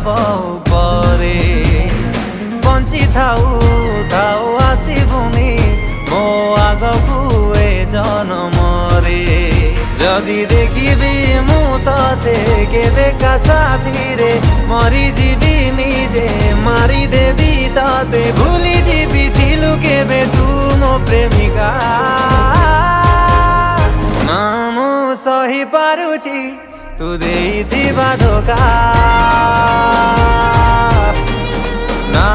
ହବ ଉପରେ ବଞ୍ଚି ଥାଉ ଥାଉ ଆସିବୁନି ମୋ ଆଗକୁ ଏ ଜନମରେ ଯଦି ଦେଖିବି ମୁଁ ତତେ କେବେ କା ସାଥିରେ ମରିଯିବି ନିଜେ ମାରିଦେବି ତତେ ଭୁଲି ଯିବି ଥିଲୁ କେବେ ତୁ ମୋ ପ୍ରେମିକା ନା ମୁଁ ସହି ପାରୁଛି ତୁ ଦେଇଥିବା ଧୋକା ନା